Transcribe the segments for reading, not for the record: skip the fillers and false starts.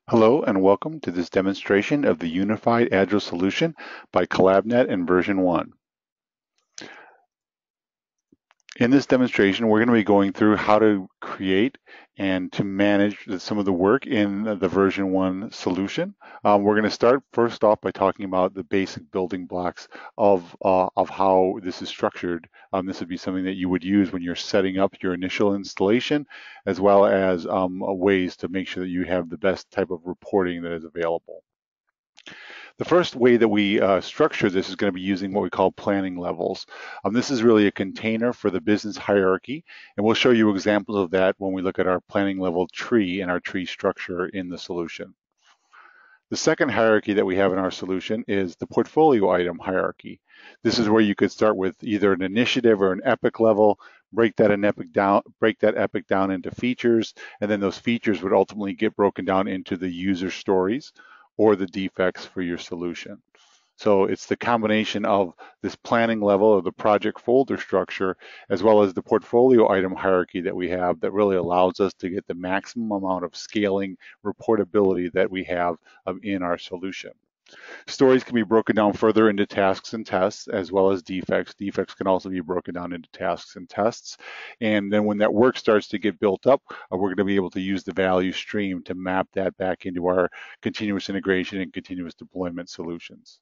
Hello and welcome to this demonstration of the Unified Agile Solution by Collabnet in version 1. In this demonstration, we're going to be going through how to create and to manage some of the work in the version 1 solution. We're going to start first off by talking about the basic building blocks of how this is structured. This would be something that you would use when you're setting up your initial installation, as well as ways to make sure that you have the best type of reporting that is available. The first way that we structure this is going to be using what we call planning levels. This is really a container for the business hierarchy, and we'll show you examples of that when we look at our planning level tree and our tree structure in the solution. The second hierarchy that we have in our solution is the portfolio item hierarchy. This is where you could start with either an initiative or an epic level, break that epic down into features, and then those features would ultimately get broken down into the user stories or the defects for your solution. So it's the combination of this planning level or the project folder structure, as well as the portfolio item hierarchy that we have that really allows us to get the maximum amount of scaling reportability that we have in our solution. Stories can be broken down further into tasks and tests, as well as defects. Defects can also be broken down into tasks and tests. And then when that work starts to get built up, we're going to be able to use the value stream to map that back into our continuous integration and continuous deployment solutions.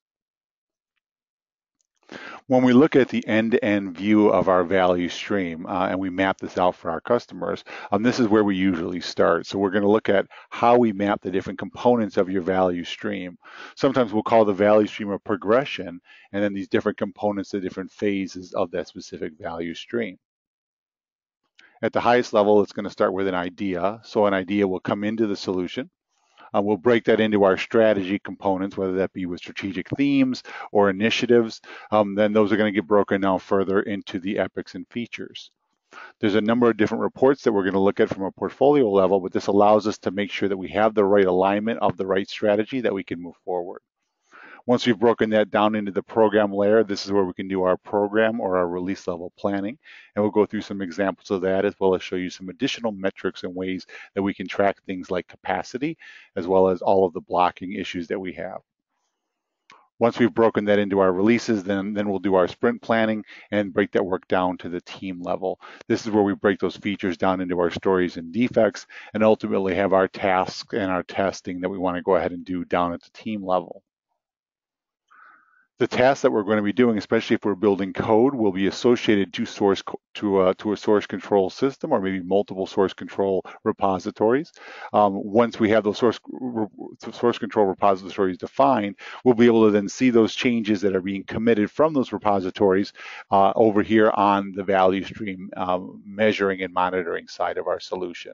When we look at the end-to-end view of our value stream and we map this out for our customers, this is where we usually start. So we're going to look at how we map the different components of your value stream. Sometimes we'll call the value stream a progression, and then these different components, the different phases of that specific value stream. At the highest level, it's going to start with an idea. So an idea will come into the solution. We'll break that into our strategy components, whether that be with strategic themes or initiatives. Then those are going to get broken down further into the epics and features. There's a number of different reports that we're going to look at from a portfolio level, but this allows us to make sure that we have the right alignment of the right strategy that we can move forward. Once we've broken that down into the program layer, this is where we can do our program or our release level planning. And we'll go through some examples of that, as well as show you some additional metrics and ways that we can track things like capacity, as well as all of the blocking issues that we have. Once we've broken that into our releases, then we'll do our sprint planning and break that work down to the team level. This is where we break those features down into our stories and defects, and ultimately have our tasks and our testing that we want to go ahead and do down at the team level. The tasks that we're going to be doing, especially if we're building code, will be associated to a source control system or maybe multiple source control repositories. Once we have those source control repositories defined, we'll be able to then see those changes that are being committed from those repositories over here on the value stream measuring and monitoring side of our solution.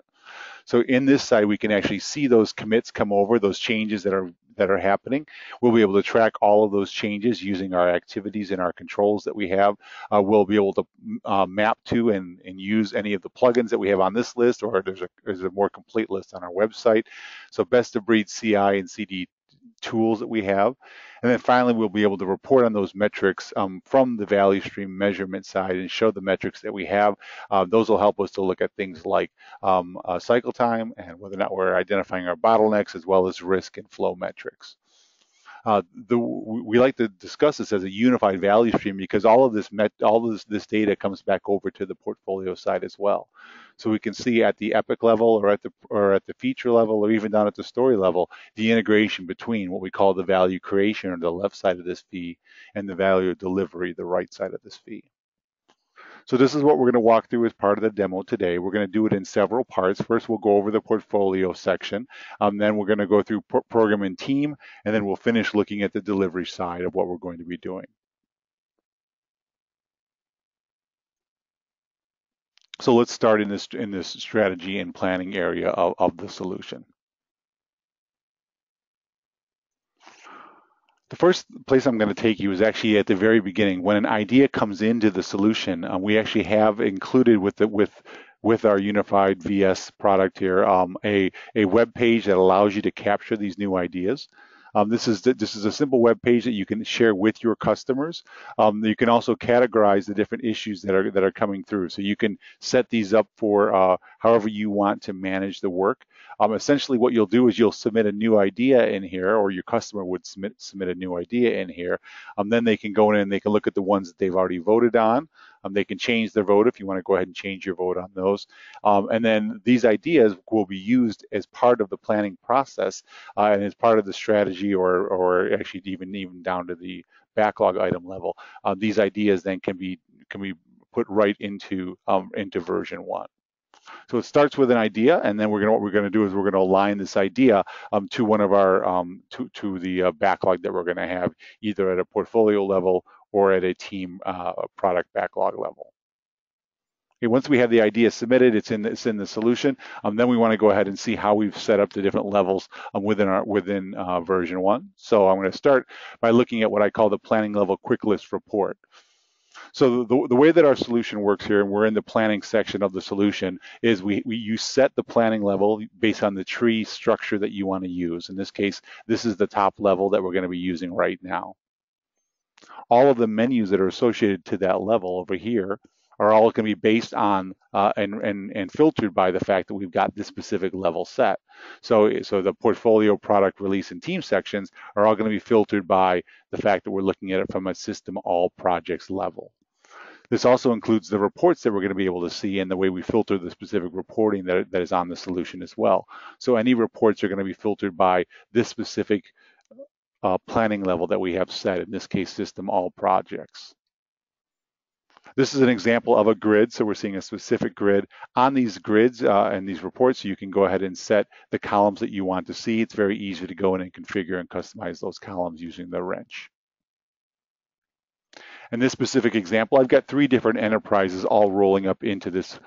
So in this side, we can actually see those commits come over, those changes that are happening. We'll be able to track all of those changes using our activities and our controls that we have. We'll be able to map to and use any of the plugins that we have on this list, or there's a more complete list on our website. So best of breed CI and CD tools that we have. And then finally, we'll be able to report on those metrics from the value stream measurement side and show the metrics that we have. Those will help us to look at things like cycle time and whether or not we're identifying our bottlenecks, as well as risk and flow metrics. We like to discuss this as a unified value stream because all of this data comes back over to the portfolio side as well. So we can see at the epic level or at the feature level or even down at the story level, the integration between what we call the value creation or the left side of this V and the value delivery, the right side of this V. So this is what we're going to walk through as part of the demo today. We're going to do it in several parts. First, we'll go over the portfolio section. Then we're going to go through program and team, and then we'll finish looking at the delivery side of what we're going to be doing. So let's start in this strategy and planning area of the solution. The first place I'm going to take you is actually at the very beginning. When an idea comes into the solution, we actually have included with our unified VS product here a web page that allows you to capture these new ideas. This is a simple web page that you can share with your customers. You can also categorize the different issues that are coming through. So you can set these up for however you want to manage the work. Essentially what you'll do is you'll submit a new idea in here, or your customer would submit a new idea in here. Then they can go in and they can look at the ones that they've already voted on. They can change their vote if you want to go ahead and change your vote on those. And then these ideas will be used as part of the planning process and as part of the strategy, or actually even down to the backlog item level. These ideas then can be put right into version 1. So it starts with an idea, and then what we're going to do is we're going to align this idea to one of our to the backlog that we're going to have, either at a portfolio level or at a team product backlog level. Okay, once we have the idea submitted, it's in the solution. Then we want to go ahead and see how we've set up the different levels within version 1. So I'm going to start by looking at what I call the planning level quick list report. So the way that our solution works here, and we're in the planning section of the solution, is you set the planning level based on the tree structure that you want to use. In this case, this is the top level that we're going to be using right now. All of the menus that are associated to that level over here are all going to be based on and filtered by the fact that we've got this specific level set. So the portfolio, product, release, and team sections are all going to be filtered by the fact that we're looking at it from a system all projects level. This also includes the reports that we're going to be able to see and the way we filter the specific reporting that is on the solution as well. So any reports are going to be filtered by this specific planning level that we have set, in this case, system all projects. This is an example of a grid, so we're seeing a specific grid. On these grids and these reports, you can go ahead and set the columns that you want to see. It's very easy to go in and configure and customize those columns using the wrench. In this specific example, I've got 3 different enterprises all rolling up into this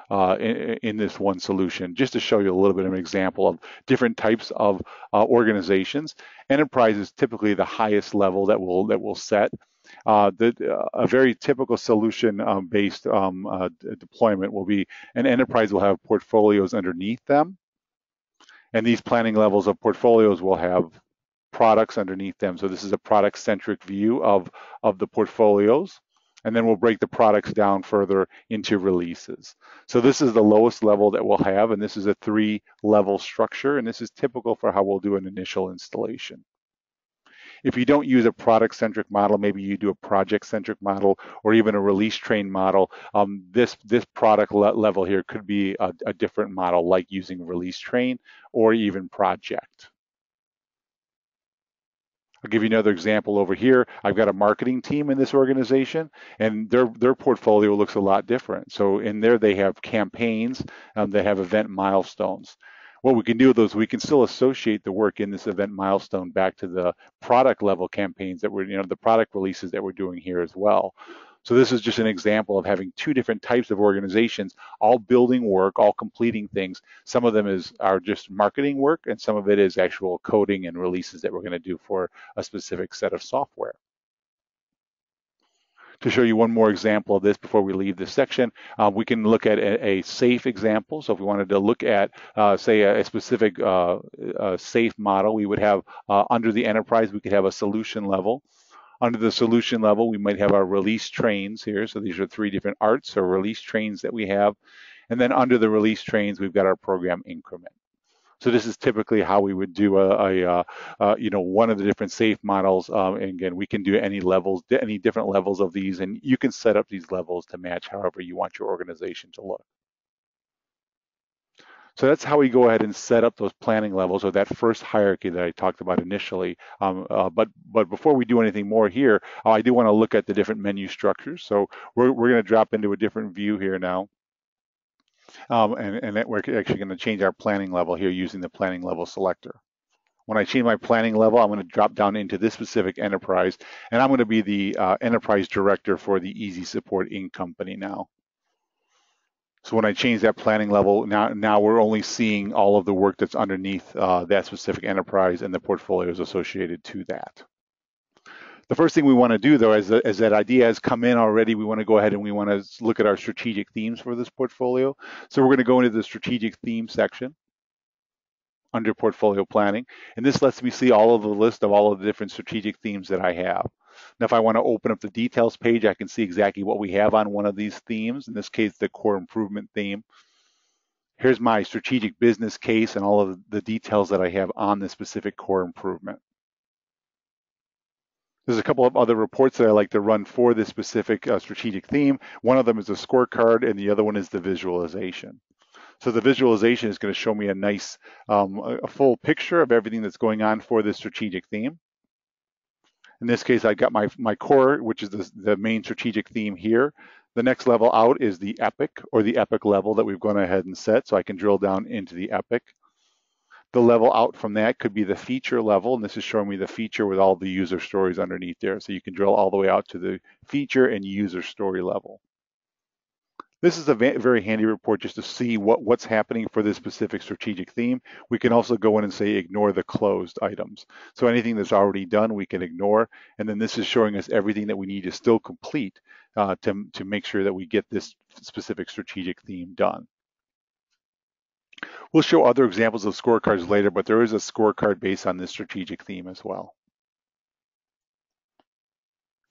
in this one solution, just to show you a little bit of an example of different types of organizations. Enterprise is typically the highest level that we'll set. A very typical solution-based deployment will be an enterprise will have portfolios underneath them, and these planning levels of portfolios will have products underneath them. So this is a product-centric view of the portfolios, and then we'll break the products down further into releases. So this is the lowest level that we'll have, and this is a 3-level structure, and this is typical for how we'll do an initial installation. If you don't use a product-centric model, maybe you do a project-centric model or even a release train model, this product level here could be a different model, like using release train or even project. I'll give you another example over here. I've got a marketing team in this organization, and their portfolio looks a lot different. So in there, they have campaigns that have event milestones. What we can do with those, we can still associate the work in this event milestone back to the product level campaigns that we're, the product releases that we're doing here as well. So this is just an example of having 2 different types of organizations, all building work, all completing things. Some of them are just marketing work, and some of it is actual coding and releases that we're going to do for a specific set of software. To show you one more example of this before we leave this section, we can look at a safe example. So if we wanted to look at, say, a specific safe model, we would have under the enterprise, we could have a solution level. Under the solution level, we might have our release trains here. So these are 3 different arts or release trains that we have. And then under the release trains, we've got our program increment. So this is typically how we would do one of the different safe models. And again, we can do any different levels of these, and you can set up these levels to match however you want your organization to look. So that's how we go ahead and set up those planning levels, or that first hierarchy that I talked about initially. But before we do anything more here, I do want to look at the different menu structures. So we're going to drop into a different view here now. And we're actually going to change our planning level here using the planning level selector. When I change my planning level, I'm going to drop down into this specific enterprise, and I'm going to be the enterprise director for the Easy Support Inc. company now. So when I change that planning level, now we're only seeing all of the work that's underneath that specific enterprise and the portfolios associated to that. The first thing we want to do, though, as that idea has come in already, we want to go ahead and we want to look at our strategic themes for this portfolio. So we're going to go into the strategic theme section under portfolio planning. And this lets me see all of the list of all of the different strategic themes that I have. Now, if I want to open up the details page, I can see exactly what we have on one of these themes. In this case, the core improvement theme. Here's my strategic business case and all of the details that I have on this specific core improvement. There's a couple of other reports that I like to run for this specific strategic theme. One of them is a scorecard, and the other one is the visualization. So the visualization is going to show me a nice, a full picture of everything that's going on for this strategic theme. In this case, I got my core, which is the main strategic theme here. The next level out is the epic, or the epic level that we've gone ahead and set, so I can drill down into the epic. The level out from that could be the feature level, and this is showing me the feature with all the user stories underneath there. So you can drill all the way out to the feature and user story level. This is a very handy report just to see what's happening for this specific strategic theme. We can also go in and say ignore the closed items. So anything that's already done, we can ignore. And then this is showing us everything that we need to still complete to make sure that we get this specific strategic theme done. We'll show other examples of scorecards later, but there is a scorecard based on this strategic theme as well.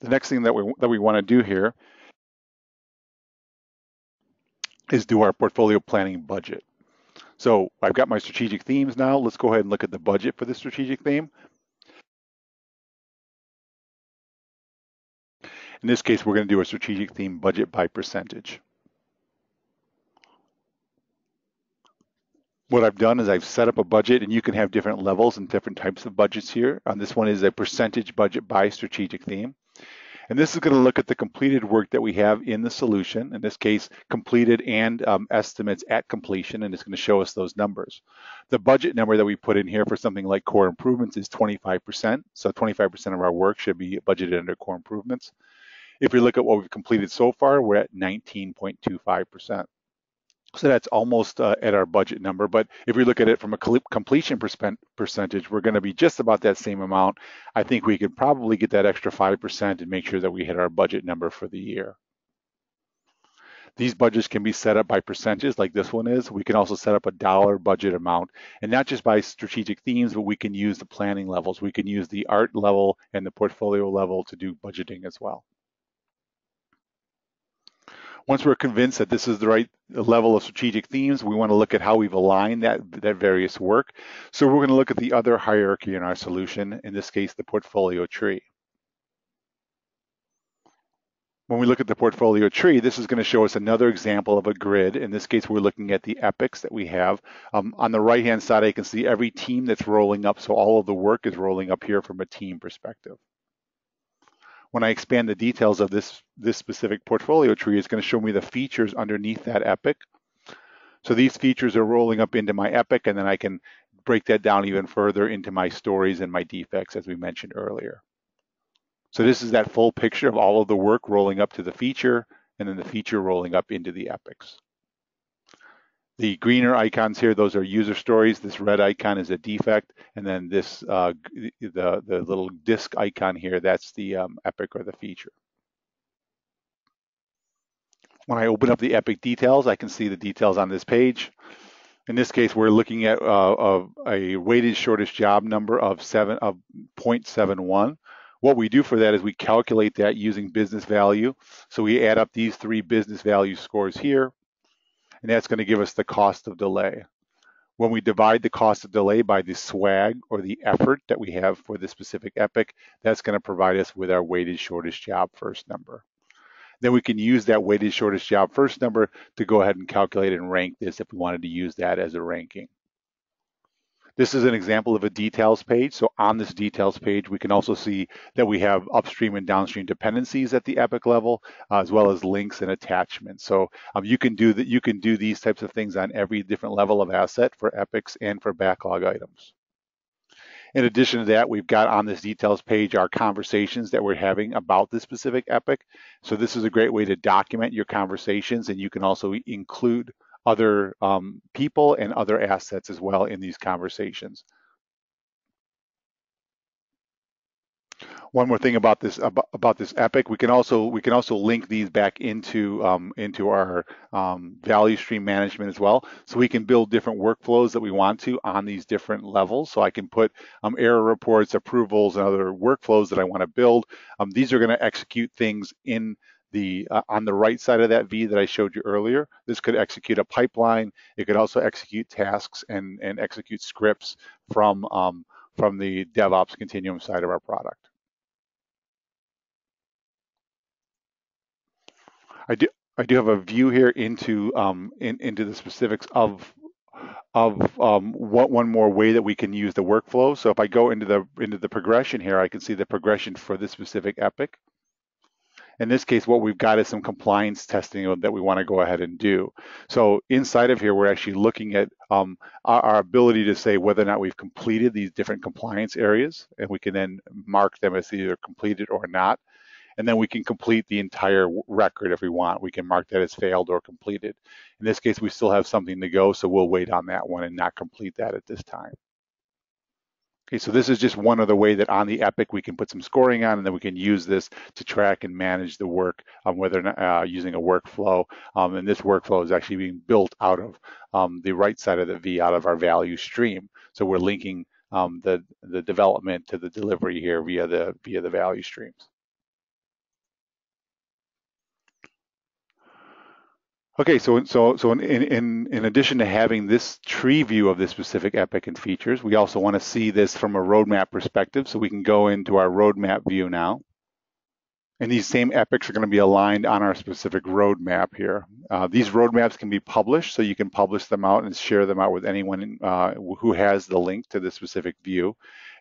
The next thing that we want to do here is do our portfolio planning budget. So I've got my strategic themes now. Let's go ahead and look at the budget for the strategic theme. In this case, we're going to do a strategic theme budget by percentage. What I've done is I've set up a budget, and you can have different levels and different types of budgets here. This one is a percentage budget by strategic theme. And this is going to look at the completed work that we have in the solution, in this case, completed and estimates at completion, and it's going to show us those numbers. The budget number that we put in here for something like core improvements is 25%. So 25% of our work should be budgeted under core improvements. If we look at what we've completed so far, we're at 19.25%. So that's almost at our budget number. But if we look at it from a completion percentage, we're going to be just about that same amount. I think we could probably get that extra 5% and make sure that we hit our budget number for the year. These budgets can be set up by percentages like this one is. We can also set up a dollar budget amount, and not just by strategic themes, but we can use the planning levels. We can use the art level and the portfolio level to do budgeting as well. Once we're convinced that this is the right level of strategic themes, we want to look at how we've aligned that various work. So we're going to look at the other hierarchy in our solution, in this case, the portfolio tree. When we look at the portfolio tree, this is going to show us another example of a grid. In this case, we're looking at the epics that we have. On the right-hand side, I can see every team that's rolling up. So all of the work is rolling up here from a team perspective. When I expand the details of this specific portfolio tree, it's going to show me the features underneath that epic. So these features are rolling up into my epic, and then I can break that down even further into my stories and my defects, as we mentioned earlier. So this is that full picture of all of the work rolling up to the feature, and then the feature rolling up into the epics. The greener icons here, those are user stories. This red icon is a defect, and then this the little disc icon here, that's the epic or the feature. When I open up the epic details, I can see the details on this page. In this case, we're looking at a weighted shortest job number of 0.71. What we do for that is we calculate that using business value. So we add up these three business value scores here, and that's going to give us the cost of delay. When we divide the cost of delay by the swag or the effort that we have for this specific epic, that's going to provide us with our weighted shortest job first number. Then we can use that weighted shortest job first number to go ahead and calculate and rank this if we wanted to use that as a ranking. This is an example of a details page. So on this details page, we can also see that we have upstream and downstream dependencies at the epic level, as well as links and attachments. So you can do these types of things on every different level of asset for epics and for backlog items. In addition to that, we've got on this details page our conversations that we're having about this specific epic. So this is a great way to document your conversations, and you can also include other people and other assets as well in these conversations. One more thing about this epic, we can also link these back into our value stream management as well. So we can build different workflows that we want to on these different levels. So I can put error reports, approvals, and other workflows that I want to build. These are going to execute things in on the right side of that V that I showed you earlier. This could execute a pipeline. It could also execute tasks and execute scripts from the DevOps Continuum side of our product. I do I do have a view here into the specifics of what one more way that we can use the workflow. So if I go into the progression here, I can see the progression for this specific epic. In this case, what we've got is some compliance testing that we want to go ahead and do. So inside of here, we're actually looking at our ability to say whether or not we've completed these different compliance areas, and we can then mark them as either completed or not. And then we can complete the entire record if we want. We can mark that as failed or completed. In this case, we still have something to go, so we'll wait on that one and not complete that at this time. Okay, so this is just one other way that on the Epic we can put some scoring on, and then we can use this to track and manage the work, whether or not using a workflow. And this workflow is actually being built out of the right side of the V, out of our value stream. So we're linking the development to the delivery here via the value streams. Okay, so in addition to having this tree view of this specific epic and features, we also want to see this from a roadmap perspective. So we can go into our roadmap view now. And these same epics are going to be aligned on our specific roadmap here. These roadmaps can be published, so you can publish them out and share them out with anyone who has the link to the specific view.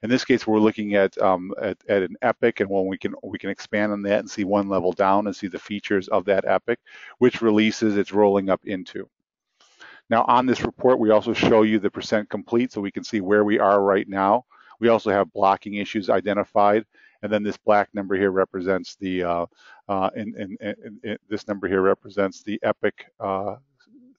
In this case, we're looking at an epic, and we can expand on that and see one level down and see the features of that epic, which releases it's rolling up into. Now on this report, we also show you the percent complete, so we can see where we are right now. We also have blocking issues identified. And then this black number here represents the this number here represents the epic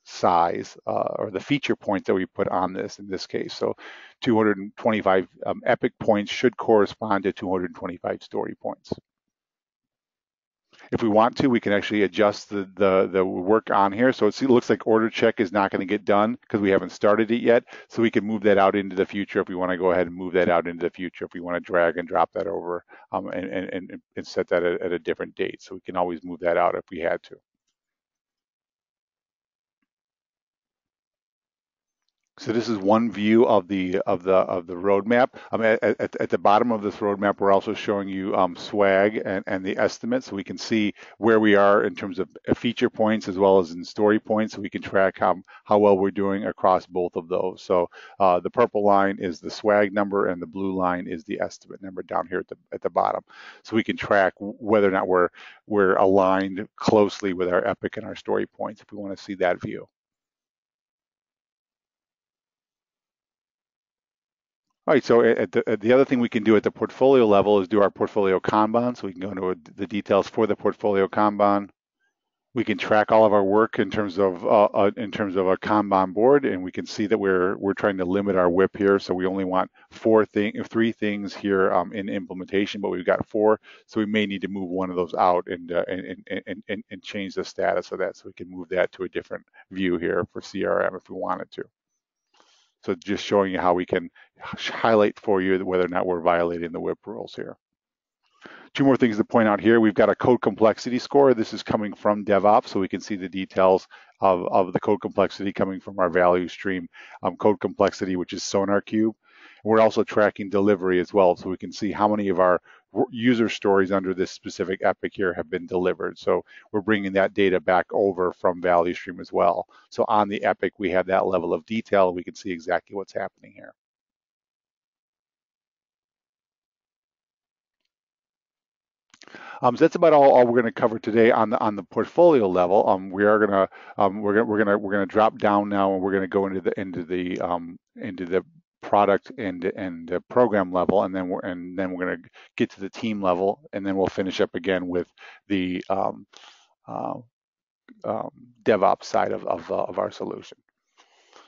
size or the feature point that we put on this in this case. So 225 epic points should correspond to 225 story points. If we want to, we can actually adjust the work on here. So it looks like order check is not going to get done because we haven't started it yet. So we can move that out into the future if we want to go ahead and move that out into the future. If we want to drag and drop that over and set that at a different date. So we can always move that out if we had to. So this is one view of the roadmap. At the bottom of this roadmap, we're also showing you swag and the estimate, so we can see where we are in terms of feature points as well as in story points. So we can track how well we're doing across both of those. So the purple line is the swag number, and the blue line is the estimate number down here at the bottom. So we can track whether or not we're aligned closely with our epic and our story points if we want to see that view. All right, so the other thing we can do at the portfolio level is do our portfolio Kanban. So we can go into the details for the portfolio Kanban. We can track all of our work in terms of a Kanban board, and we can see that we're trying to limit our WIP here. So we only want three things here in implementation, but we've got 4, so we may need to move one of those out and change the status of that, so we can move that to a different view here for CRM if we wanted to. So just showing you how we can highlight for you whether or not we're violating the WIP rules here. 2 more things to point out here. We've got a code complexity score. This is coming from DevOps, so we can see the details of the code complexity coming from our value stream code complexity, which is SonarQube. We're also tracking delivery as well, so we can see how many of our user stories under this specific epic here have been delivered. So we're bringing that data back over from value stream as well. So on the epic, we have that level of detail. We can see exactly what's happening here. So that's about all we're going to cover today on the portfolio level. We're gonna drop down now, and we're going to go into the product and the program level, and then we're going to get to the team level, and then we'll finish up again with the DevOps side of our solution.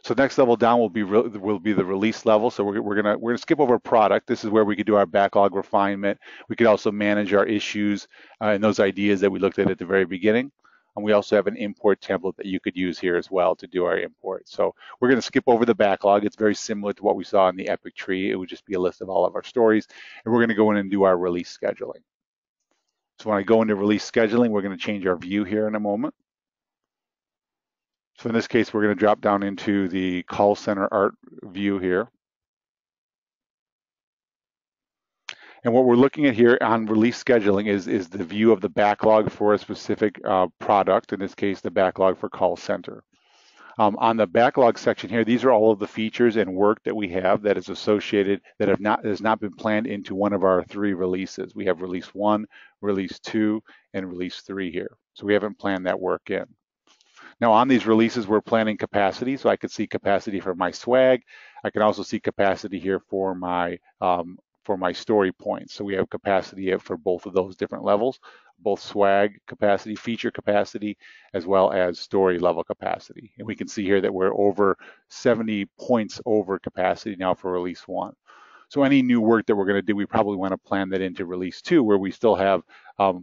So next level down will be the release level. So we're gonna skip over product. This is where we could do our backlog refinement. We could also manage our issues and those ideas that we looked at the very beginning. And we also have an import template that you could use here as well to do our import. So we're going to skip over the backlog. It's very similar to what we saw in the Epic tree. It would just be a list of all of our stories. And we're going to go in and do our release scheduling. So when I go into release scheduling, we're going to change our view here in a moment. So in this case, we're going to drop down into the call center art view here. And what we're looking at here on release scheduling is the view of the backlog for a specific product, in this case, the backlog for call center. On the backlog section here, these are all of the features and work that we have that is associated, that has not been planned into one of our 3 releases. We have release 1, release 2, and release 3 here. So we haven't planned that work in. Now on these releases, we're planning capacity. So I could see capacity for my swag. I can also see capacity here for my story points. So we have capacity for both of those different levels, both swag capacity, feature capacity, as well as story level capacity. And we can see here that we're over 70 points over capacity now for release 1. So any new work that we're going to do, we probably want to plan that into release 2, where we still have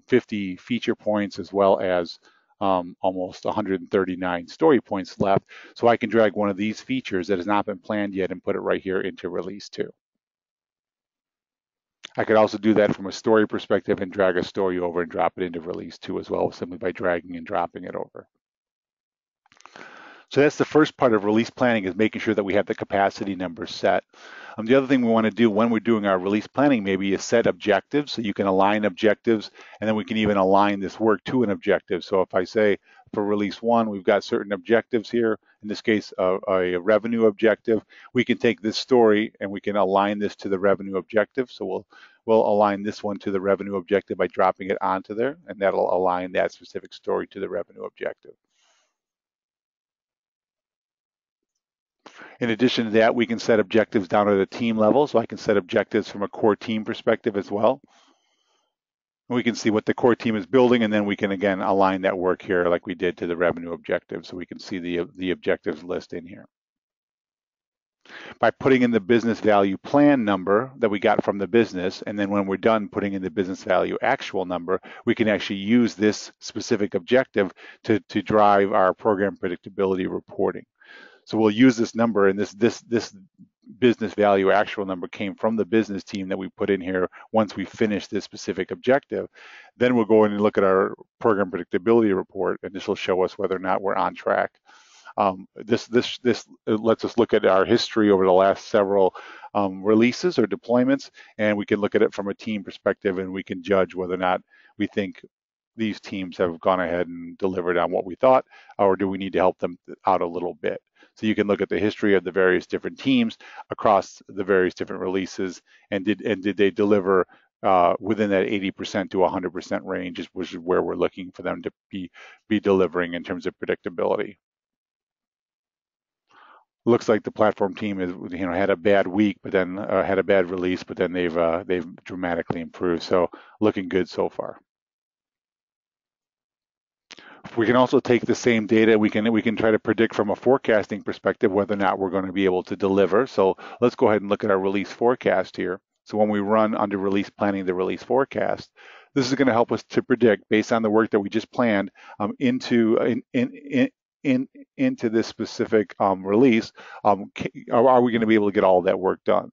50 feature points as well as almost 139 story points left. So I can drag one of these features that has not been planned yet and put it right here into release 2. I could also do that from a story perspective and drag a story over and drop it into release 2 as well, simply by dragging and dropping it over. So that's the first part of release planning, is making sure that we have the capacity numbers set. The other thing we want to do when we're doing our release planning maybe is set objectives, so you can align objectives, and then we can even align this work to an objective. So if I say for release 1, we've got certain objectives here, in this case, a revenue objective, we can take this story and we can align this to the revenue objective. So we'll align this one to the revenue objective by dropping it onto there, and that'll align that specific story to the revenue objective. In addition to that, we can set objectives down at a team level. So I can set objectives from a core team perspective as well. We can see what the core team is building, and then we can, again, align that work here like we did to the revenue objective. So we can see the objectives list in here. By putting in the business value plan number that we got from the business, and then when we're done putting in the business value actual number, we can actually use this specific objective to drive our program predictability reporting. So we'll use this number, and this business value actual number came from the business team that we put in here once we finish this specific objective. Then we'll go in and look at our program predictability report, and this will show us whether or not we're on track. This lets us look at our history over the last several releases or deployments, and we can look at it from a team perspective, and we can judge whether or not we think these teams have gone ahead and delivered on what we thought, or do we need to help them out a little bit. So you can look at the history of the various different teams across the various different releases, and did they deliver within that 80% to 100% range, which is where we're looking for them to be delivering in terms of predictability. Looks like the platform team is, had a bad week, but then had a bad release, but then they've dramatically improved. So looking good so far. We can also take the same data. We can try to predict from a forecasting perspective whether or not we're going to be able to deliver. So let's go ahead and look at our release forecast here. So when we run under release planning the release forecast, this is going to help us to predict based on the work that we just planned into this specific release. Are we going to be able to get all of that work done?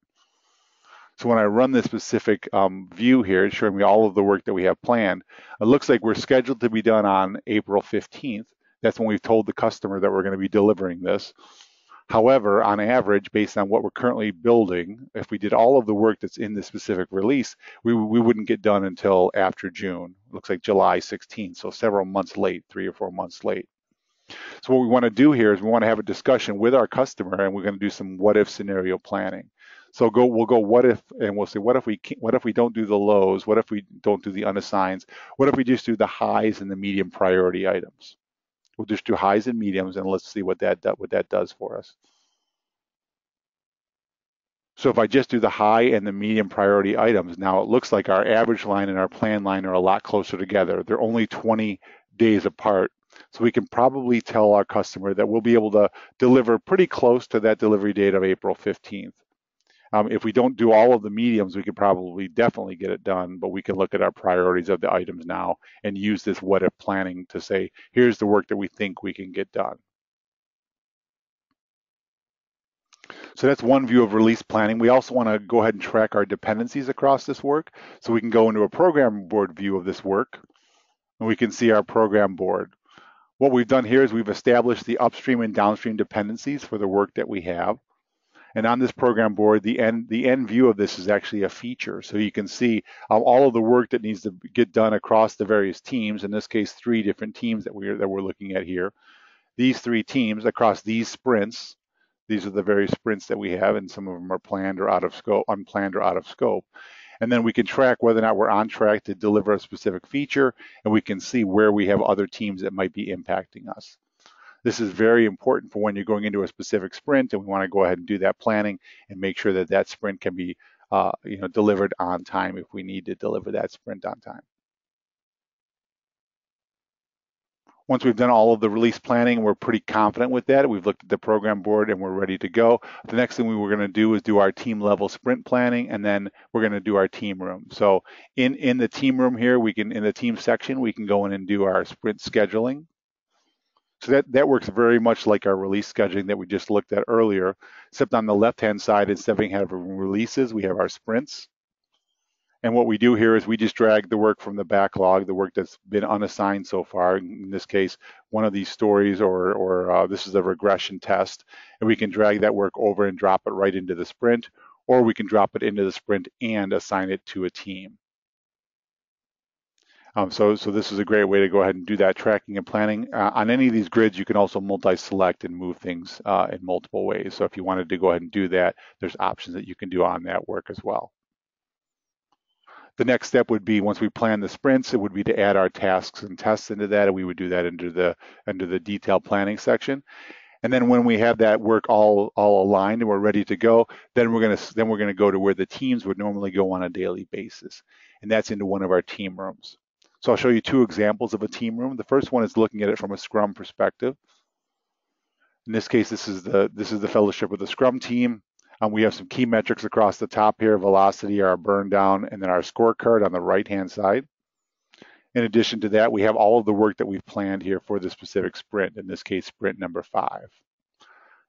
So when I run this specific view here, it's showing me all of the work that we have planned. It looks like we're scheduled to be done on April 15th. That's when we've told the customer that we're going to be delivering this. However, on average, based on what we're currently building, if we did all of the work that's in this specific release, we wouldn't get done until after June. It looks like July 16th, so several months late, 3 or 4 months late. So what we want to do here is we want to have a discussion with our customer, and we're going to do some what-if scenario planning. So we'll go what if, and we'll say what if we don't do the lows, what if we don't do the unassigns, what if we just do the highs and the medium priority items. We'll just do highs and mediums, and let's see what that does for us. So if I just do the high and the medium priority items, now it looks like our average line and our plan line are a lot closer together. They're only 20 days apart. So we can probably tell our customer that we'll be able to deliver pretty close to that delivery date of April 15th. If we don't do all of the mediums, we could probably definitely get it done, but we can look at our priorities of the items now and use this what if planning to say, here's the work that we think we can get done. So that's one view of release planning. We also want to go ahead and track our dependencies across this work. So we can go into a program board view of this work, and we can see our program board. What we've done here is we've established the upstream and downstream dependencies for the work that we have. And on this program board, the end view of this is actually a feature. So you can see all of the work that needs to get done across the various teams. In this case, 3 different teams that we're looking at here. These 3 teams across these sprints. These are the various sprints that we have, and some of them are planned or out of scope, unplanned or out of scope. And then we can track whether or not we're on track to deliver a specific feature, and we can see where we have other teams that might be impacting us. This is very important for when you're going into a specific sprint, and we want to go ahead and do that planning and make sure that that sprint can be delivered on time if we need to deliver that sprint on time. Once we've done all of the release planning, we're pretty confident with that. We've looked at the program board and we're ready to go. The next thing we were going to do is do our team level sprint planning, and then we're going to do our team room. So in the team room here, in the team section, we can go in and do our sprint scheduling. So that works very much like our release scheduling that we just looked at earlier, except on the left-hand side, instead of having releases, we have our sprints. And what we do here is we just drag the work from the backlog, the work that's been unassigned so far. In this case, one of these stories or this is a regression test, and we can drag that work over and drop it right into the sprint, or we can drop it into the sprint and assign it to a team. So this is a great way to go ahead and do that tracking and planning. On any of these grids, you can also multi-select and move things in multiple ways. So if you wanted to go ahead and do that, there's options that you can do on that work as well. The next step would be, once we plan the sprints, it would be to add our tasks and tests into that, and we would do that under the detailed planning section. And then when we have that work all aligned and we're ready to go, then we're gonna go to where the teams would normally go on a daily basis, and that's into one of our team rooms. So I'll show you 2 examples of a team room. The first one is looking at it from a Scrum perspective. In this case, this is the fellowship of the Scrum team. We have some key metrics across the top here: velocity, our burn down, and then our scorecard on the right-hand side. In addition to that, we have all of the work that we've planned here for the specific sprint, in this case, sprint number 5.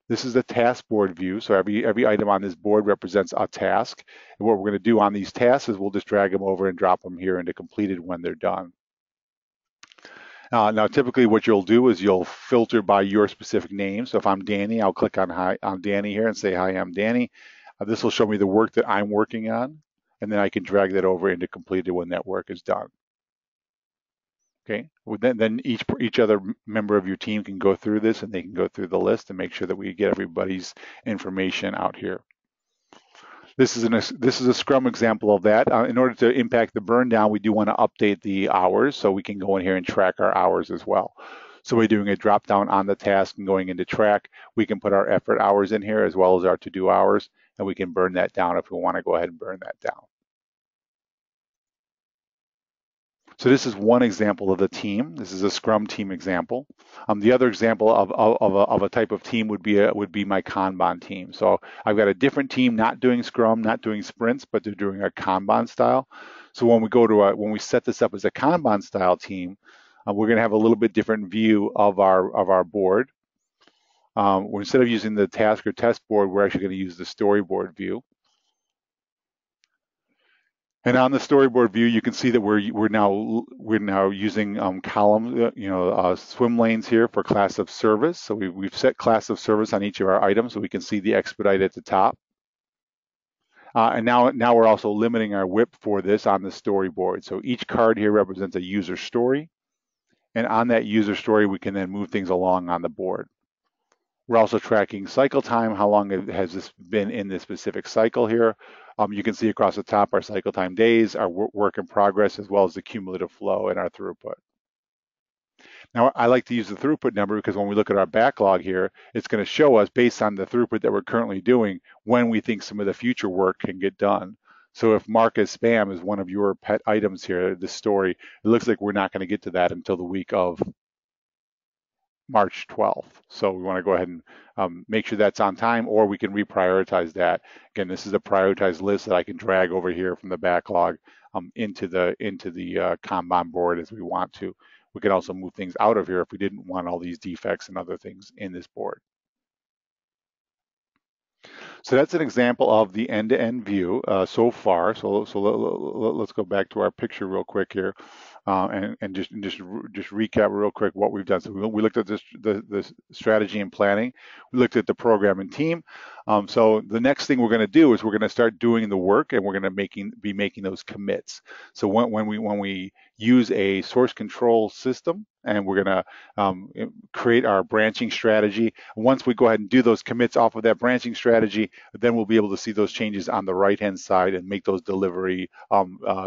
This is the task board view. So every item on this board represents a task. And what we're going to do on these tasks is we'll just drag them over and drop them here into completed when they're done. Now, typically what you'll do is you'll filter by your specific name. So if I'm Danny, I'll click on Danny here and say, hi, I'm Danny. This will show me the work that I'm working on, and then I can drag that over into completed when that work is done. Okay, then each other member of your team can go through this, and they can go through the list and make sure that we get everybody's information out here. This is a Scrum example of that. In order to impact the burn down, we do want to update the hours, so we can go in here and track our hours as well. So we're doing a drop down on the task and going into track. We can put our effort hours in here as well as our to-do hours, and we can burn that down if we want to go ahead and burn that down. So this is one example of the team. This is a Scrum team example. The other example of a type of team would be my Kanban team. So I've got a different team not doing Scrum, not doing sprints, but they're doing a Kanban style. So when we set this up as a Kanban style team, we're going to have a little bit different view of our board. Instead of using the task or test board, we're actually going to use the storyboard view. And on the storyboard view, you can see that we're now using column, swim lanes here for class of service. So we've set class of service on each of our items, so we can see the expedite at the top. And now we're also limiting our WIP for this on the storyboard. So each card here represents a user story, and on that user story, we can then move things along on the board. We're also tracking cycle time. How long has this been in this specific cycle here? You can see across the top our cycle time days, our work in progress, as well as the cumulative flow and our throughput. Now, I like to use the throughput number because when we look at our backlog here, it's going to show us, based on the throughput that we're currently doing, when we think some of the future work can get done. So if mark as spam is one of your pet items here, this story, it looks like we're not going to get to that until the week of March 12th. So we want to go ahead and make sure that's on time, or we can reprioritize that. Again, this is a prioritized list that I can drag over here from the backlog into the Kanban board as we want to. We can also move things out of here if we didn't want all these defects and other things in this board. So that's an example of the end-to-end view so far. Let's go back to our picture real quick here, and just recap real quick what we've done. So we looked at the strategy and planning. We looked at the program and team. So the next thing we're going to do is we're going to start doing the work, and we're going to be making those commits. So when we use a source control system, and we're going to create our branching strategy. Once we go ahead and do those commits off of that branching strategy, then we'll be able to see those changes on the right-hand side and make those delivery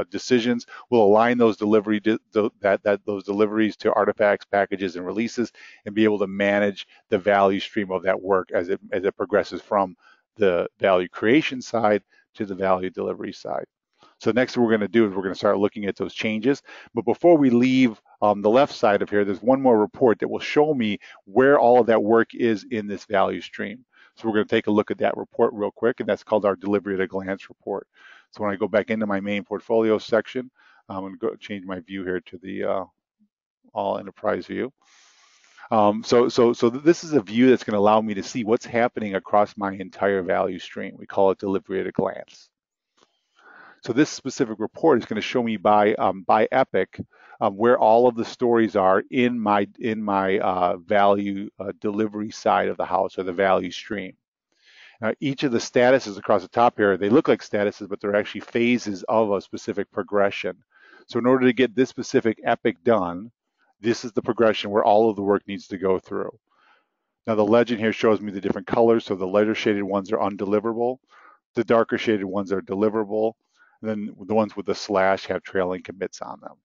decisions. We'll align those those deliveries to artifacts, packages, and releases, and be able to manage the value stream of that work as it progresses from the value creation side to the value delivery side. So next thing we're going to do is we're going to start looking at those changes. But before we leave the left side of here, there's one more report that will show me where all of that work is in this value stream. So we're going to take a look at that report real quick, and that's called our delivery at a glance report. So when I go back into my main portfolio section, I'm going to go change my view here to the all enterprise view. So this is a view that's going to allow me to see what's happening across my entire value stream. We call it delivery at a glance. So this specific report is going to show me by epic where all of the stories are in my value delivery side of the house, or the value stream. Now, each of the statuses across the top here, they look like statuses, but they're actually phases of a specific progression. So in order to get this specific epic done, this is the progression where all of the work needs to go through. Now the legend here shows me the different colors. So the lighter shaded ones are undeliverable. The darker shaded ones are deliverable. And then the ones with the slash have trailing commits on them.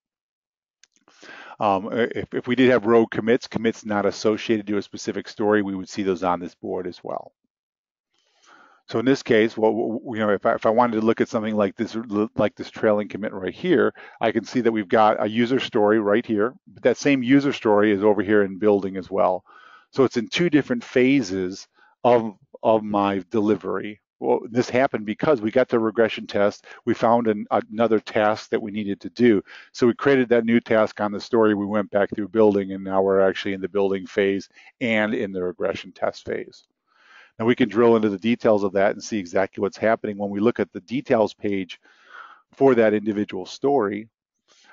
If we did have rogue commits not associated to a specific story, we would see those on this board as well. So in this case, well, if I wanted to look at something like this trailing commit right here, I can see that we've got a user story right here, but that same user story is over here in building as well. So it's in two different phases of my delivery. Well, this happened because we got the regression test. We found another task that we needed to do. So we created that new task on the story. We went back through building, and now we're actually in the building phase and in the regression test phase. Now we can drill into the details of that and see exactly what's happening when we look at the details page for that individual story.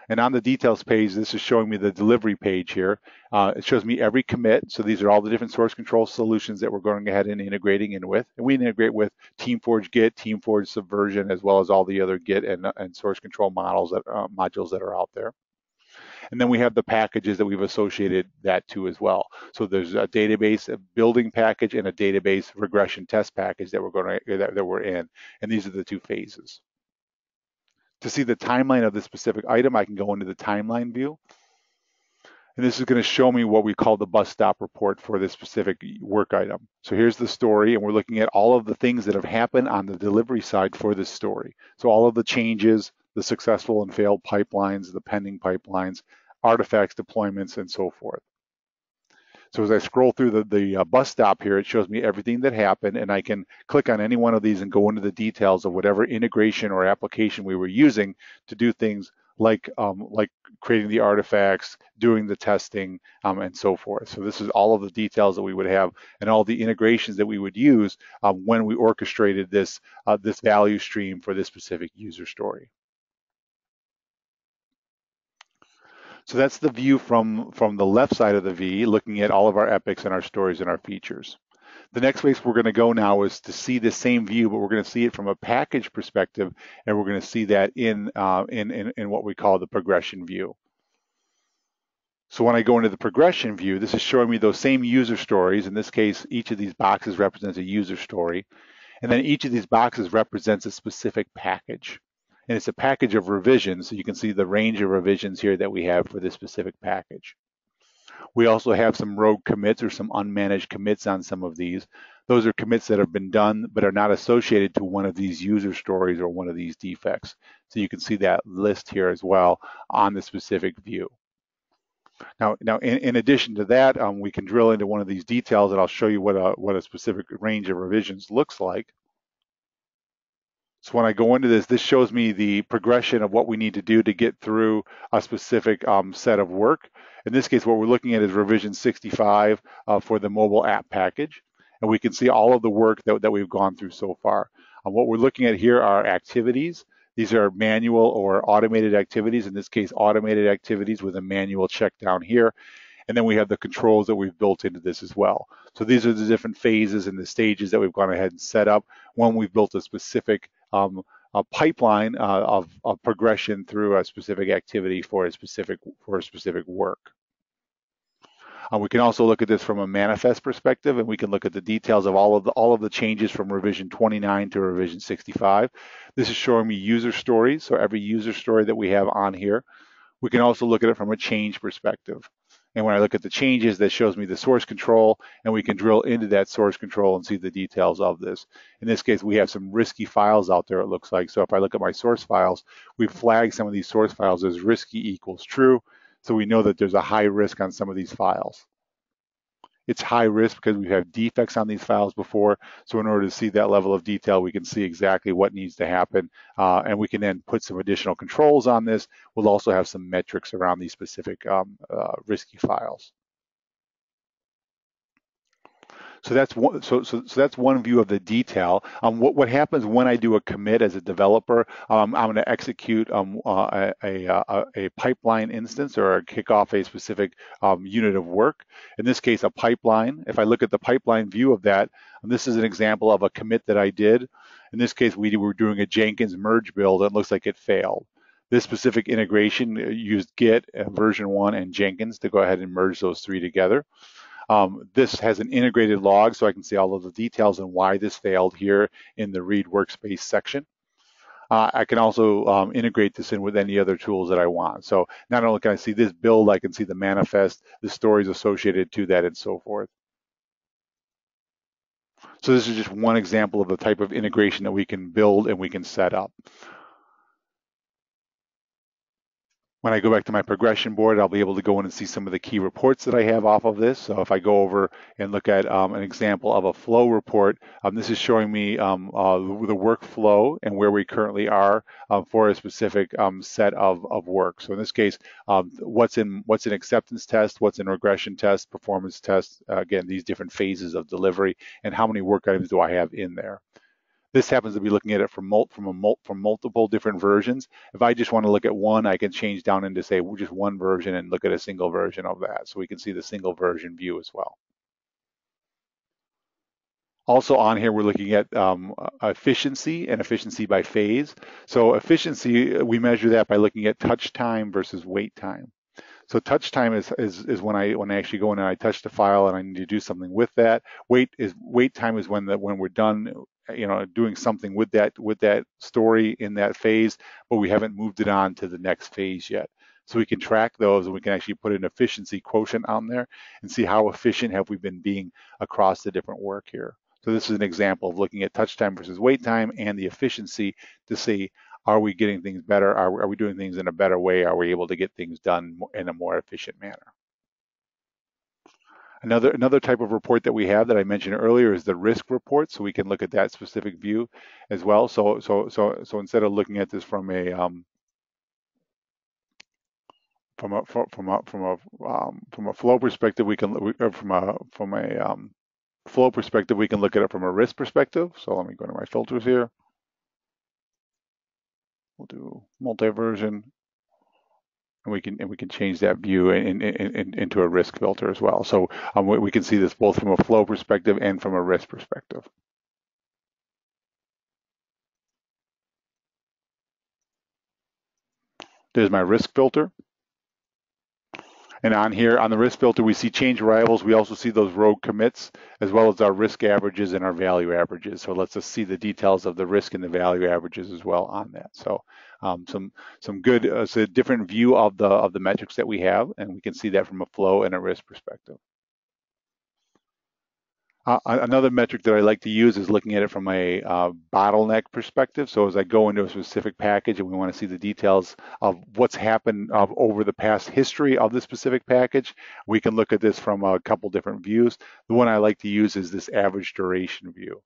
And on the details page, this is showing me the delivery page here. It shows me every commit. So these are all the different source control solutions that we're going ahead and integrating in with. And we integrate with TeamForge Git, TeamForge Subversion, as well as all the other Git and source control modules that are out there. And then we have the packages that we've associated that to as well. So there's a database, a building package, and a database regression test package that we're in. And these are the two phases. To see the timeline of this specific item, I can go into the timeline view. And this is going to show me what we call the bus stop report for this specific work item. So here's the story, and we're looking at all of the things that have happened on the delivery side for this story. So all of the changes, the successful and failed pipelines, the pending pipelines, artifacts, deployments, and so forth. So as I scroll through the bus stop here, it shows me everything that happened, and I can click on any one of these and go into the details of whatever integration or application we were using to do things like creating the artifacts, doing the testing, and so forth. So this is all of the details that we would have and all the integrations that we would use when we orchestrated this value stream for this specific user story. So that's the view from the left side of the V, looking at all of our epics and our stories and our features. The next place we're going to go now is to see the same view, but we're going to see it from a package perspective, and we're going to see that in what we call the progression view. So when I go into the progression view, this is showing me those same user stories. In this case, each of these boxes represents a user story, and then each of these boxes represents a specific package. And it's a package of revisions, so you can see the range of revisions here that we have for this specific package. We also have some rogue commits or some unmanaged commits on some of these. Those are commits that have been done but are not associated to one of these user stories or one of these defects. So you can see that list here as well on the specific view. Now in addition to that, we can drill into one of these details, and I'll show you what a specific range of revisions looks like. So when I go into this shows me the progression of what we need to do to get through a specific set of work. In this case, what we're looking at is revision 65 for the mobile app package. and we can see all of the work that we've gone through so far. What we're looking at here are activities. These are manual or automated activities, in this case, automated activities with a manual check down here. And then we have the controls that we've built into this as well. So these are the different phases and the stages that we've gone ahead and set up when we've built a specific a pipeline of progression through a specific activity for a specific work. We can also look at this from a manifest perspective, and we can look at the details of all of the changes from revision 29 to revision 65. This is showing me user stories, so every user story that we have on here. We can also look at it from a change perspective. And when I look at the changes, that shows me the source control, and we can drill into that source control and see the details of this. In this case, we have some risky files out there, it looks like. So if I look at my source files, we flag some of these source files as risky equals true. So we know that there's a high risk on some of these files. It's high risk because we have defects on these files before. So in order to see that level of detail, we can see exactly what needs to happen. And we can then put some additional controls on this. We'll also have some metrics around these specific risky files. So that's one. So that's one view of the detail. What happens when I do a commit as a developer? I'm going to execute a pipeline instance or kick off a specific unit of work. In this case, a pipeline. If I look at the pipeline view of that, this is an example of a commit that I did. In this case, we were doing a Jenkins merge build. It looks like it failed. This specific integration used Git, version 1, and Jenkins to go ahead and merge those three together. This has an integrated log, so I can see all of the details on why this failed here in the read workspace section. I can also integrate this in with any other tools that I want. So not only can I see this build, I can see the manifest, the stories associated to that, and so forth. So this is just one example of the type of integration that we can build and we can set up. When I go back to my progression board, I'll be able to go in and see some of the key reports that I have off of this. So if I go over and look at an example of a flow report, this is showing me the workflow and where we currently are for a specific set of work. So in this case, what's in acceptance test, what's in regression test, performance test, again, these different phases of delivery, and how many work items do I have in there. This happens to be looking at it from multiple different versions. If I just want to look at one, I can change down into say just one version and look at a single version of that. So we can see the single version view as well. Also on here, we're looking at efficiency and efficiency by phase. So efficiency, we measure that by looking at touch time versus wait time. So touch time is when I actually go in and I touch the file and I need to do something with that. Wait time is when we're done, doing something with that story in that phase, but we haven't moved it on to the next phase yet. So we can track those and we can actually put an efficiency quotient on there and see how efficient have we been being across the different work here. So this is an example of looking at touch time versus wait time and the efficiency to see, are we getting things better? Are we doing things in a better way? Are we able to get things done in a more efficient manner? Another type of report that we have that I mentioned earlier is the risk report. So we can look at that specific view as well. So instead of looking at this from a flow perspective, we can flow perspective, we can look at it from a risk perspective. So let me go to my filters here. We'll do multi-version, and we can change that view into a risk filter as well. So we can see this both from a flow perspective and from a risk perspective. There's my risk filter. And on here, on the risk filter, we see change variables. We also see those rogue commits, as well as our risk averages and our value averages. So let's just see the details of the risk and the value averages as well on that. So some good, it's a different view of the metrics that we have, and we can see that from a flow and a risk perspective. Another metric that I like to use is looking at it from a bottleneck perspective. So as I go into a specific package and we want to see the details of what's happened over the past history of the specific package, we can look at this from a couple different views. The one I like to use is this average duration view.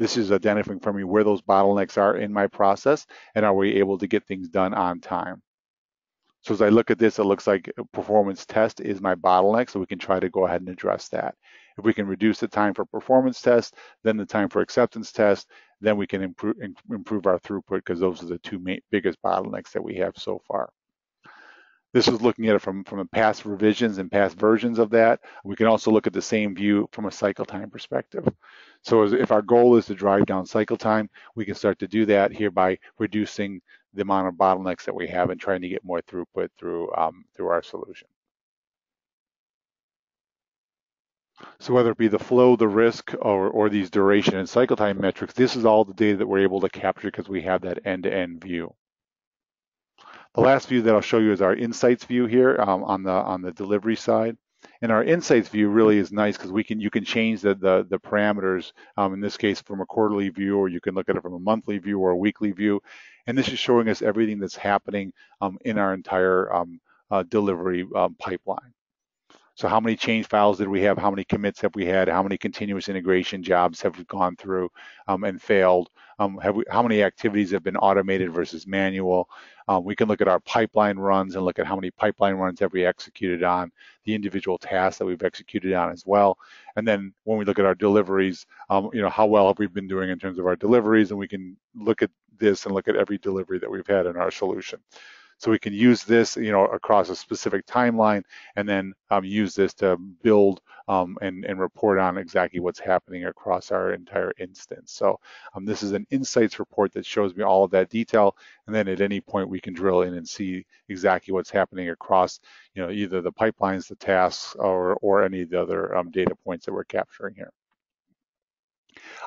This is identifying for me where those bottlenecks are in my process and are we able to get things done on time. So as I look at this, it looks like performance test is my bottleneck, so we can try to go ahead and address that. If we can reduce the time for performance test, then the time for acceptance test, then we can improve our throughput, because those are the two biggest bottlenecks that we have so far. This is looking at it from past revisions and past versions of that. We can also look at the same view from a cycle time perspective. So if our goal is to drive down cycle time, we can start to do that here by reducing the amount of bottlenecks that we have and trying to get more throughput through our solution. So whether it be the flow, the risk, or these duration and cycle time metrics, this is all the data that we're able to capture because we have that end-to-end view. The last view that I'll show you is our insights view here on the delivery side. And our insights view really is nice because you can change the parameters, in this case from a quarterly view, or you can look at it from a monthly view or a weekly view. And this is showing us everything that's happening in our entire delivery pipeline. So how many change files did we have? How many commits have we had? How many continuous integration jobs have we gone through and failed? How many activities have been automated versus manual? We can look at our pipeline runs and look at how many pipeline runs have we executed on, the individual tasks that we've executed on as well. And then when we look at our deliveries, how well have we been doing in terms of our deliveries? And we can look at this and look at every delivery that we've had in our solution. So we can use this, across a specific timeline, and then use this to build and report on exactly what's happening across our entire instance. So this is an insights report that shows me all of that detail, and then at any point we can drill in and see exactly what's happening across, either the pipelines, the tasks, or any of the other data points that we're capturing here.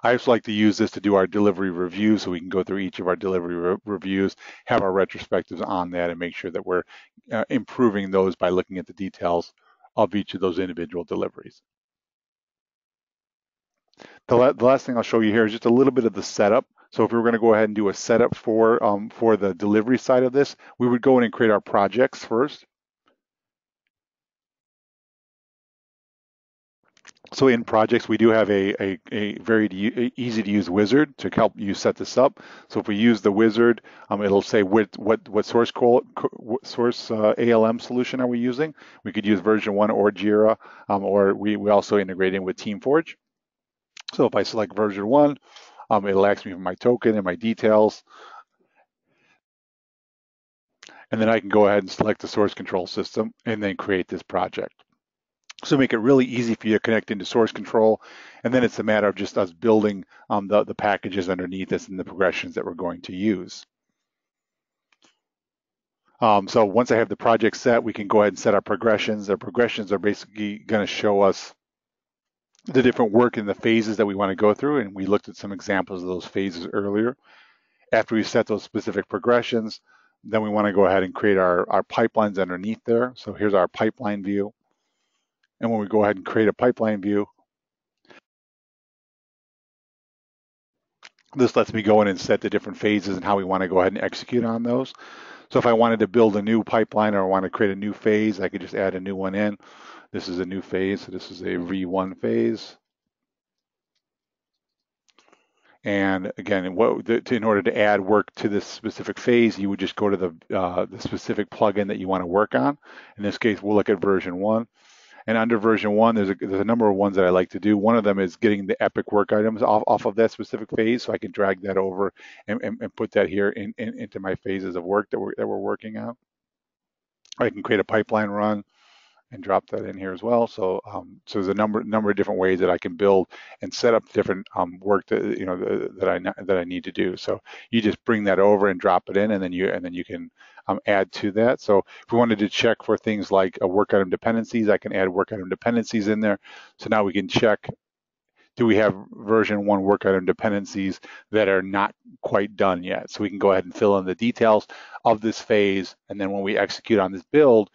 I also like to use this to do our delivery review, so we can go through each of our delivery reviews, have our retrospectives on that, and make sure that we're improving those by looking at the details of each of those individual deliveries. The last thing I'll show you here is just a little bit of the setup. So if we were going to go ahead and do a setup for the delivery side of this, we would go in and create our projects first. So in projects, we do have a very easy to use wizard to help you set this up. So if we use the wizard, it'll say what source ALM solution are we using. We could use version 1 or Jira, or we also integrate in with TeamForge. So if I select version 1, it'll ask me for my token and my details. And then I can go ahead and select the source control system and then create this project. So make it really easy for you to connect into source control. And then it's a matter of just us building the packages underneath us and the progressions that we're going to use. So once I have the project set, we can go ahead and set our progressions. Our progressions are basically going to show us the different work in the phases that we want to go through. And we looked at some examples of those phases earlier. After we set those specific progressions, then we want to go ahead and create our pipelines underneath there. So here's our pipeline view. And when we go ahead and create a pipeline view, this lets me go in and set the different phases and how we want to go ahead and execute on those. So if I wanted to build a new pipeline or I want to create a new phase, I could just add a new one in. This is a new phase, so this is a V1 phase. And again, in order to add work to this specific phase, you would just go to the specific plugin that you want to work on. In this case, we'll look at version 1. And under version 1, there's a number of ones that I like to do. One of them is getting the epic work items off of that specific phase, so I can drag that over and put that here into my phases of work that we're working on. I can create a pipeline run and drop that in here as well. So there's a number of different ways that I can build and set up different work that I need to do. So you just bring that over and drop it in, and then you can add to that. So if we wanted to check for things like work item dependencies, I can add work item dependencies in there. So now we can check, do we have version 1 work item dependencies that are not quite done yet? So we can go ahead and fill in the details of this phase, and then when we execute on this build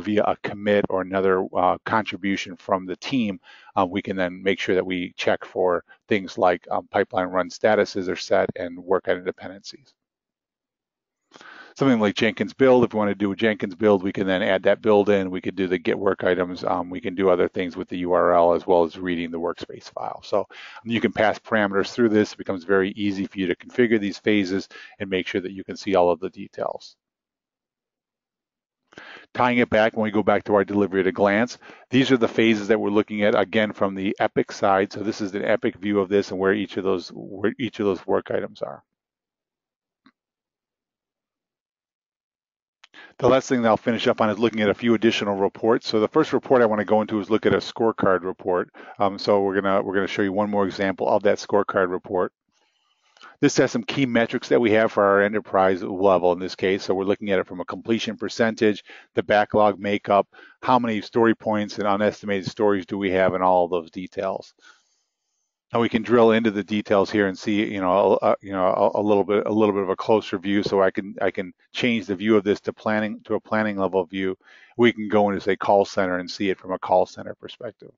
via a commit or another contribution from the team, we can then make sure that we check for things like pipeline run statuses are set and work item dependencies. Something like Jenkins build, if we want to do a Jenkins build, we can then add that build in. We could do the get work items. We can do other things with the URL as well as reading the workspace file. So you can pass parameters through this. It becomes very easy for you to configure these phases and make sure that you can see all of the details. Tying it back, when we go back to our delivery at a glance, these are the phases that we're looking at, again, from the Epic side. So this is an Epic view of this and where each of those work items are. The last thing that I'll finish up on is looking at a few additional reports. So the first report I want to go into is look at a scorecard report. So we're gonna show you one more example of that scorecard report. This has some key metrics that we have for our enterprise level in this case. So we're looking at it from a completion percentage, the backlog makeup, how many story points and unestimated stories do we have, and all of those details. And we can drill into the details here and see, a little bit of a closer view. So I can change the view of this to a planning level view. We can go into, say, call center and see it from a call center perspective.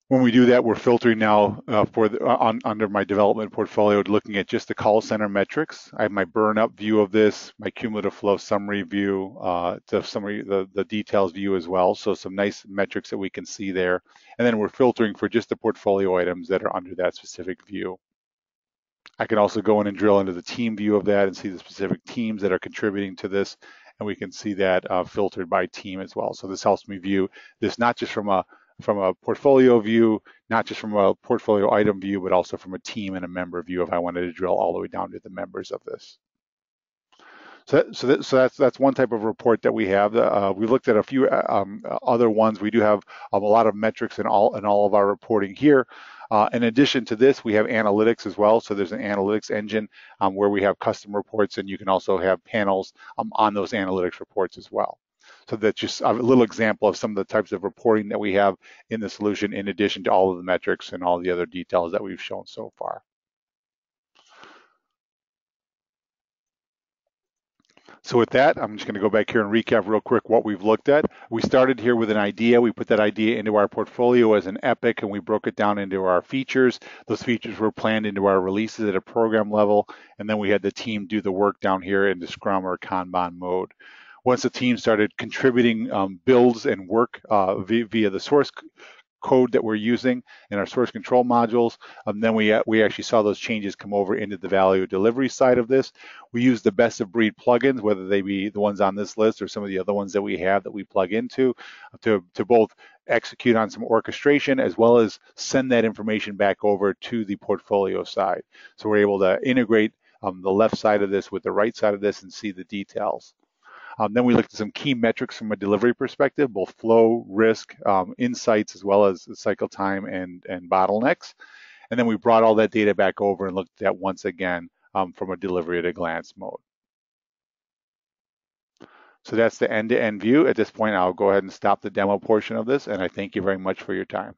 When we do that, we're filtering now under my development portfolio, looking at just the call center metrics. I have my burn up view of this, my cumulative flow summary view, the details view as well. So some nice metrics that we can see there. And then we're filtering for just the portfolio items that are under that specific view. I can also go in and drill into the team view of that and see the specific teams that are contributing to this. And we can see that filtered by team as well. So this helps me view this not just from a portfolio view, not just from a portfolio item view, but also from a team and a member view if I wanted to drill all the way down to the members of this. So that's one type of report that we have. We looked at a few other ones. We do have a lot of metrics in all of our reporting here. In addition to this, we have analytics as well. So there's an analytics engine where we have custom reports, and you can also have panels on those analytics reports as well. So that's just a little example of some of the types of reporting that we have in the solution, in addition to all of the metrics and all the other details that we've shown so far. So with that, I'm just going to go back here and recap real quick what we've looked at. We started here with an idea. We put that idea into our portfolio as an epic, and we broke it down into our features. Those features were planned into our releases at a program level, and then we had the team do the work down here into Scrum or Kanban mode. Once the team started contributing builds and work via the source code that we're using in our source control modules, then we actually saw those changes come over into the value delivery side of this. We use the best of breed plugins, whether they be the ones on this list or some of the other ones that we have that we plug into, to both execute on some orchestration as well as send that information back over to the portfolio side. So we're able to integrate the left side of this with the right side of this and see the details. Then we looked at some key metrics from a delivery perspective, both flow, risk, insights, as well as cycle time and bottlenecks. And then we brought all that data back over and looked at once again from a delivery at a glance mode. So that's the end-to-end view. At this point, I'll go ahead and stop the demo portion of this, and I thank you very much for your time.